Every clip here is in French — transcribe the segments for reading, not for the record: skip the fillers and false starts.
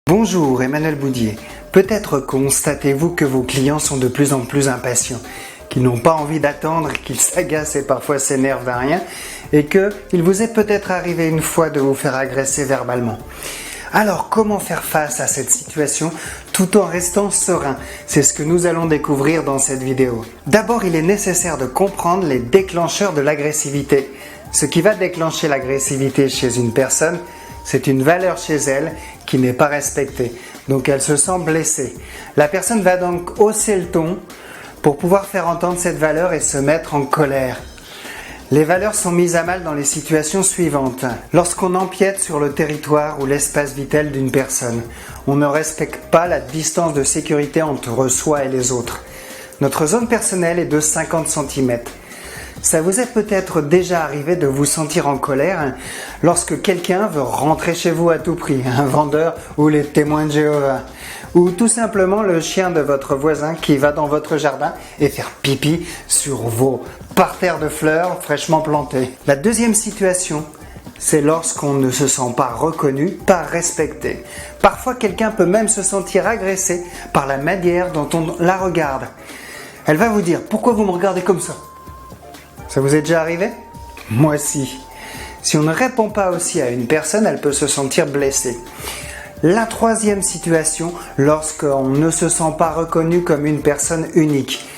Bonjour, Emmanuel Boudier. Peut-être constatez-vous que vos clients sont de plus en plus impatients, qu'ils n'ont pas envie d'attendre, qu'ils s'agacent et parfois s'énervent à rien, et qu'il vous est peut-être arrivé une fois de vous faire agresser verbalement. Alors, comment faire face à cette situation tout en restant serein? C'est ce que nous allons découvrir dans cette vidéo. D'abord, il est nécessaire de comprendre les déclencheurs de l'agressivité. Ce qui va déclencher l'agressivité chez une personne, c'est une valeur chez elle qui n'est pas respectée. Donc elle se sent blessée. La personne va donc hausser le ton pour pouvoir faire entendre cette valeur et se mettre en colère. Les valeurs sont mises à mal dans les situations suivantes. Lorsqu'on empiète sur le territoire ou l'espace vital d'une personne, on ne respecte pas la distance de sécurité entre soi et les autres. Notre zone personnelle est de 50 cm. Ça vous est peut-être déjà arrivé de vous sentir en colère lorsque quelqu'un veut rentrer chez vous à tout prix, un vendeur ou les témoins de Jéhovah, ou tout simplement le chien de votre voisin qui va dans votre jardin et faire pipi sur vos parterres de fleurs fraîchement plantées. La deuxième situation, c'est lorsqu'on ne se sent pas reconnu, pas respecté. Parfois, quelqu'un peut même se sentir agressé par la manière dont on la regarde. Elle va vous dire « Pourquoi vous me regardez comme ça ?» Ça vous est déjà arrivé? Moi aussi. Si on ne répond pas aussi à une personne, elle peut se sentir blessée. La troisième situation, lorsqu'on ne se sent pas reconnu comme une personne unique.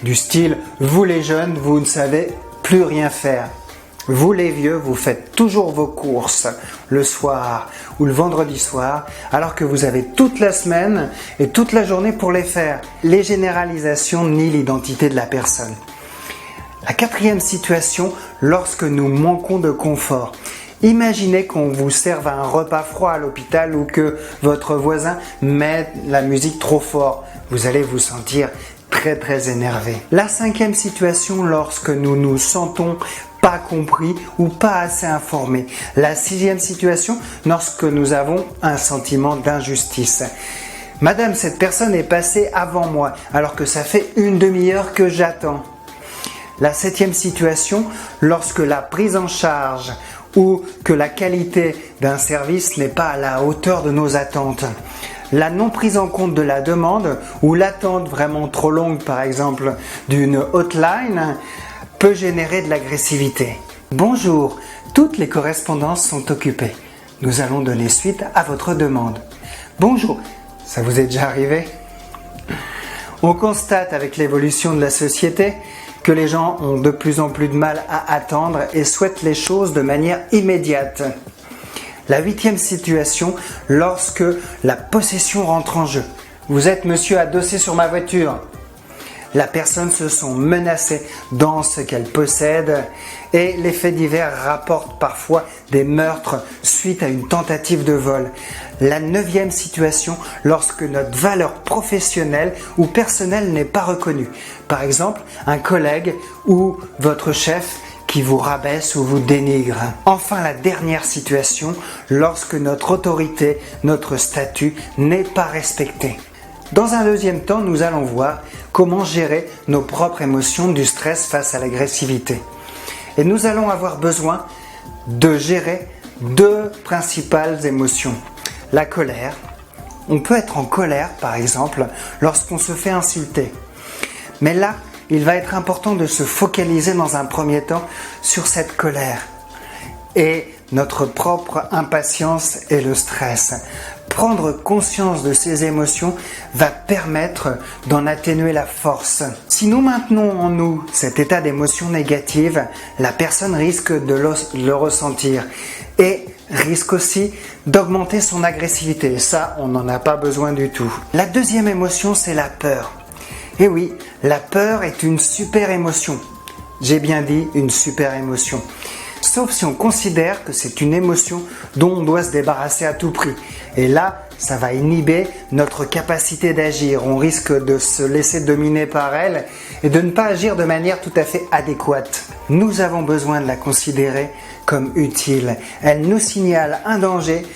Du style, vous les jeunes, vous ne savez plus rien faire. Vous les vieux, vous faites toujours vos courses le soir ou le vendredi soir, alors que vous avez toute la semaine et toute la journée pour les faire. Les généralisations nient l'identité de la personne. La quatrième situation, lorsque nous manquons de confort. Imaginez qu'on vous serve un repas froid à l'hôpital ou que votre voisin met la musique trop fort. Vous allez vous sentir très énervé. La cinquième situation, lorsque nous nous sentons pas compris ou pas assez informés. La sixième situation, lorsque nous avons un sentiment d'injustice. Madame, cette personne est passée avant moi alors que ça fait une demi-heure que j'attends. La septième situation, lorsque la prise en charge ou que la qualité d'un service n'est pas à la hauteur de nos attentes. La non prise en compte de la demande ou l'attente vraiment trop longue, par exemple, d'une hotline, peut générer de l'agressivité. Bonjour, toutes les correspondances sont occupées. Nous allons donner suite à votre demande. Bonjour, ça vous est déjà arrivé? On constate avec l'évolution de la société que les gens ont de plus en plus de mal à attendre et souhaitent les choses de manière immédiate. La huitième situation, lorsque la possession rentre en jeu. Vous êtes monsieur adossé sur ma voiture. La personne se sent menacée dans ce qu'elle possède et les faits divers rapportent parfois des meurtres suite à une tentative de vol. La neuvième situation, lorsque notre valeur professionnelle ou personnelle n'est pas reconnue. Par exemple, un collègue ou votre chef qui vous rabaisse ou vous dénigre. Enfin, la dernière situation, lorsque notre autorité, notre statut n'est pas respecté. Dans un deuxième temps, nous allons voir comment gérer nos propres émotions du stress face à l'agressivité. Et nous allons avoir besoin de gérer deux principales émotions. La colère. On peut être en colère, par exemple, lorsqu'on se fait insulter. Mais là, il va être important de se focaliser dans un premier temps sur cette colère et notre propre impatience et le stress. Prendre conscience de ces émotions va permettre d'en atténuer la force. Si nous maintenons en nous cet état d'émotion négative, la personne risque de le ressentir et risque aussi d'augmenter son agressivité. Ça, on n'en a pas besoin du tout. La deuxième émotion, c'est la peur. Et oui, la peur est une super émotion. J'ai bien dit une super émotion. Sauf si on considère que c'est une émotion dont on doit se débarrasser à tout prix. Et là, ça va inhiber notre capacité d'agir. On risque de se laisser dominer par elle et de ne pas agir de manière tout à fait adéquate. Nous avons besoin de la considérer comme utile. Elle nous signale un danger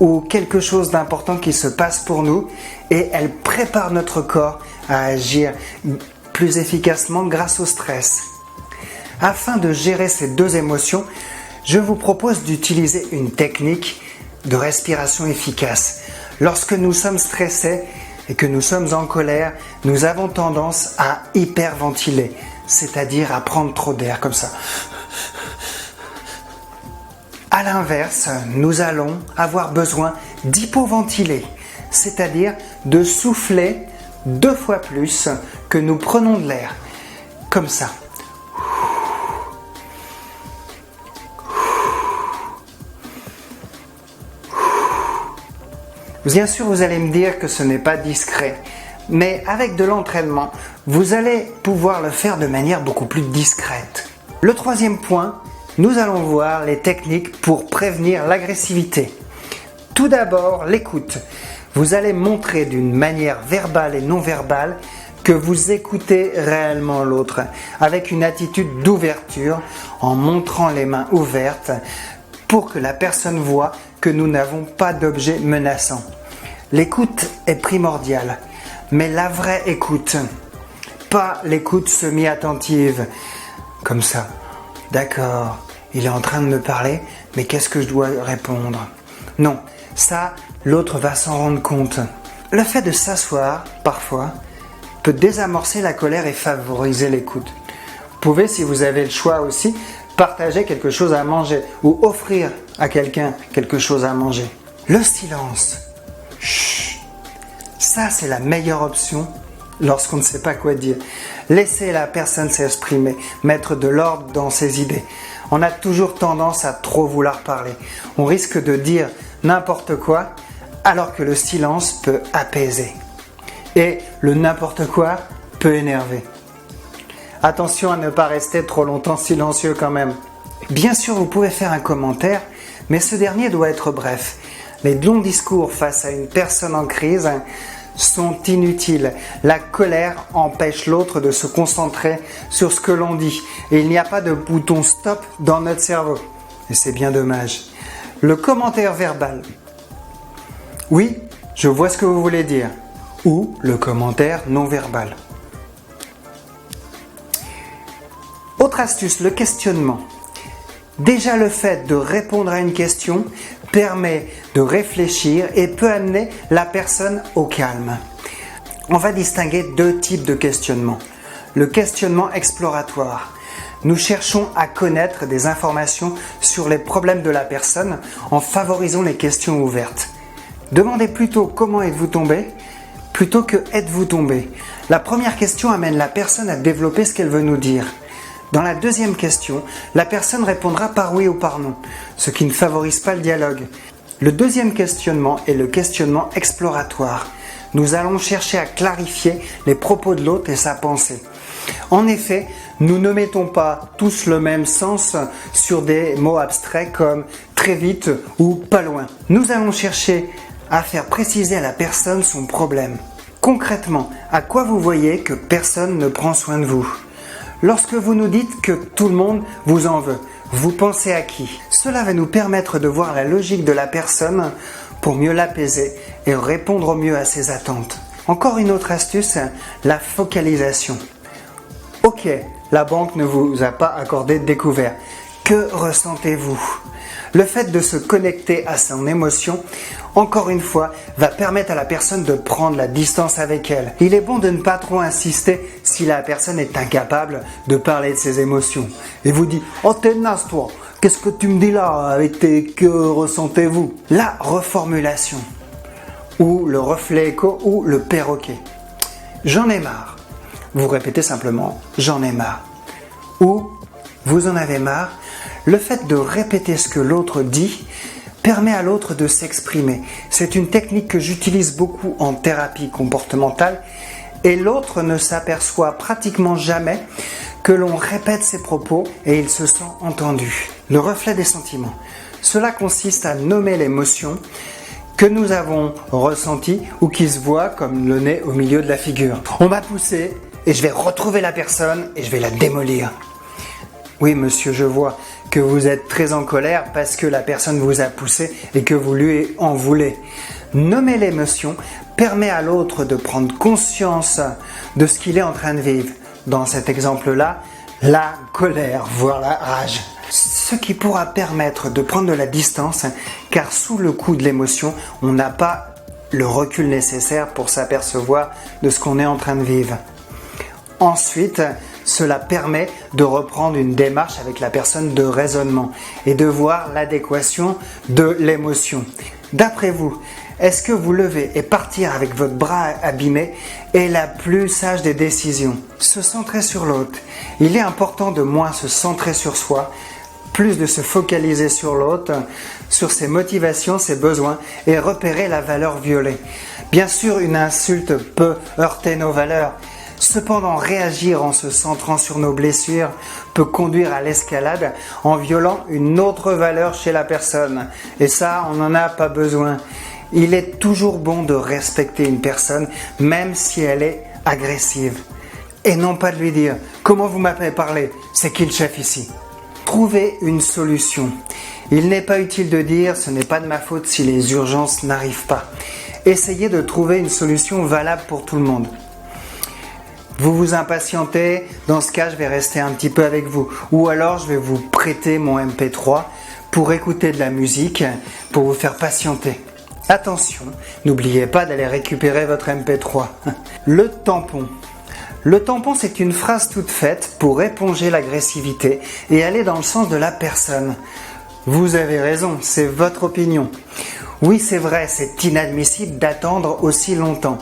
ou quelque chose d'important qui se passe pour nous et elle prépare notre corps à agir plus efficacement grâce au stress. Afin de gérer ces deux émotions, je vous propose d'utiliser une technique de respiration efficace. Lorsque nous sommes stressés et que nous sommes en colère, nous avons tendance à hyperventiler, c'est-à-dire à prendre trop d'air comme ça. À l'inverse, nous allons avoir besoin d'hypoventiler, c'est-à-dire de souffler 2 fois plus que nous prenons de l'air, comme ça. Bien sûr, vous allez me dire que ce n'est pas discret, mais avec de l'entraînement, vous allez pouvoir le faire de manière beaucoup plus discrète. Le 3e point, nous allons voir les techniques pour prévenir l'agressivité. Tout d'abord, l'écoute. Vous allez montrer d'une manière verbale et non verbale que vous écoutez réellement l'autre, avec une attitude d'ouverture, en montrant les mains ouvertes, pour que la personne voit que nous n'avons pas d'objet menaçant. L'écoute est primordiale, mais la vraie écoute, pas l'écoute semi-attentive, comme ça. D'accord, il est en train de me parler, mais qu'est-ce que je dois répondre? Non, ça, l'autre va s'en rendre compte. Le fait de s'asseoir, parfois, peut désamorcer la colère et favoriser l'écoute. Vous pouvez, si vous avez le choix aussi, partager quelque chose à manger ou offrir à quelqu'un quelque chose à manger. Le silence. Chut. Ça, c'est la meilleure option lorsqu'on ne sait pas quoi dire. Laissez la personne s'exprimer, mettre de l'ordre dans ses idées. On a toujours tendance à trop vouloir parler. On risque de dire n'importe quoi alors que le silence peut apaiser. Et le n'importe quoi peut énerver. Attention à ne pas rester trop longtemps silencieux quand même. Bien sûr, vous pouvez faire un commentaire, mais ce dernier doit être bref. Les longs discours face à une personne en crise sont inutiles. La colère empêche l'autre de se concentrer sur ce que l'on dit. Et il n'y a pas de bouton stop dans notre cerveau. Et c'est bien dommage. Le commentaire verbal. Oui, je vois ce que vous voulez dire. Ou le commentaire non verbal. Autre astuce, le questionnement. Déjà le fait de répondre à une question permet de réfléchir et peut amener la personne au calme. On va distinguer 2 types de questionnement. Le questionnement exploratoire. Nous cherchons à connaître des informations sur les problèmes de la personne en favorisant les questions ouvertes. Demandez plutôt comment êtes-vous tombé plutôt que êtes-vous tombé. La première question amène la personne à développer ce qu'elle veut nous dire. Dans la deuxième question, la personne répondra par oui ou par non, ce qui ne favorise pas le dialogue. Le deuxième questionnement est le questionnement exploratoire. Nous allons chercher à clarifier les propos de l'autre et sa pensée. En effet, nous ne mettons pas tous le même sens sur des mots abstraits comme très vite ou pas loin. Nous allons chercher à faire préciser à la personne son problème. Concrètement, à quoi vous voyez que personne ne prend soin de vous ? Lorsque vous nous dites que tout le monde vous en veut, vous pensez à qui? Cela va nous permettre de voir la logique de la personne pour mieux l'apaiser et répondre au mieux à ses attentes. Encore une autre astuce, la focalisation. Ok, la banque ne vous a pas accordé de découvert. Que ressentez-vous? Le fait de se connecter à son émotion, encore une fois, va permettre à la personne de prendre la distance avec elle. Il est bon de ne pas trop insister si la personne est incapable de parler de ses émotions. Et vous dit « Oh t'es naze toi, qu'est-ce que tu me dis là avec tes que ressentez-vous » La reformulation, ou le reflet écho, ou le perroquet. « J'en ai marre ». Vous répétez simplement « J'en ai marre ». Ou « Vous en avez marre ». Le fait de répéter ce que l'autre dit permet à l'autre de s'exprimer. C'est une technique que j'utilise beaucoup en thérapie comportementale et l'autre ne s'aperçoit pratiquement jamais que l'on répète ses propos et il se sent entendu. Le reflet des sentiments. Cela consiste à nommer l'émotion que nous avons ressentie ou qui se voit comme le nez au milieu de la figure. On m'a poussé et je vais retrouver la personne et je vais la démolir. Oui, monsieur, je vois que vous êtes très en colère parce que la personne vous a poussé et que vous lui en voulez. Nommer l'émotion permet à l'autre de prendre conscience de ce qu'il est en train de vivre. Dans cet exemple-là, la colère, voire la rage. Ce qui pourra permettre de prendre de la distance, car sous le coup de l'émotion, on n'a pas le recul nécessaire pour s'apercevoir de ce qu'on est en train de vivre. Ensuite, cela permet de reprendre une démarche avec la personne de raisonnement et de voir l'adéquation de l'émotion. D'après vous, est-ce que vous lever et partir avec votre bras abîmé est la plus sage des décisions? Se centrer sur l'autre. Il est important de moins se centrer sur soi, plus de se focaliser sur l'autre, sur ses motivations, ses besoins et repérer la valeur violée. Bien sûr, une insulte peut heurter nos valeurs. Cependant, réagir en se centrant sur nos blessures peut conduire à l'escalade en violant une autre valeur chez la personne. Et ça, on n'en a pas besoin. Il est toujours bon de respecter une personne, même si elle est agressive. Et non pas de lui dire « Comment vous m'avez parlé? C'est qui le chef ici ?» Trouvez une solution. Il n'est pas utile de dire « Ce n'est pas de ma faute si les urgences n'arrivent pas ». Essayez de trouver une solution valable pour tout le monde. Vous vous impatientez, dans ce cas je vais rester un petit peu avec vous. Ou alors je vais vous prêter mon MP3 pour écouter de la musique, pour vous faire patienter. Attention, n'oubliez pas d'aller récupérer votre MP3. Le tampon. Le tampon, c'est une phrase toute faite pour éponger l'agressivité et aller dans le sens de la personne. Vous avez raison, c'est votre opinion. Oui, c'est vrai, c'est inadmissible d'attendre aussi longtemps.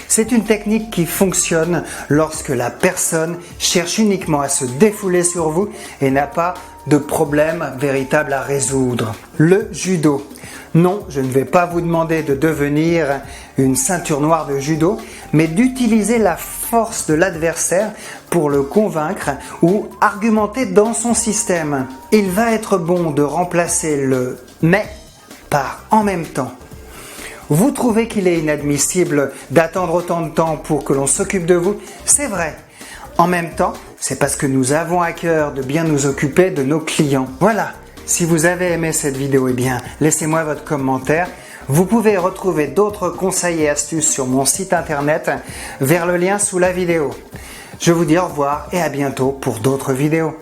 C'est une technique qui fonctionne lorsque la personne cherche uniquement à se défouler sur vous et n'a pas de problème véritable à résoudre. Le judo. Non, je ne vais pas vous demander de devenir une ceinture noire de judo, mais d'utiliser la force de l'adversaire pour le convaincre ou argumenter dans son système. Il va être bon de remplacer le « mais » par « en même temps ». Vous trouvez qu'il est inadmissible d'attendre autant de temps pour que l'on s'occupe de vous? C'est vrai. En même temps, c'est parce que nous avons à cœur de bien nous occuper de nos clients. Voilà. Si vous avez aimé cette vidéo, eh bien, laissez-moi votre commentaire. Vous pouvez retrouver d'autres conseils et astuces sur mon site internet vers le lien sous la vidéo. Je vous dis au revoir et à bientôt pour d'autres vidéos.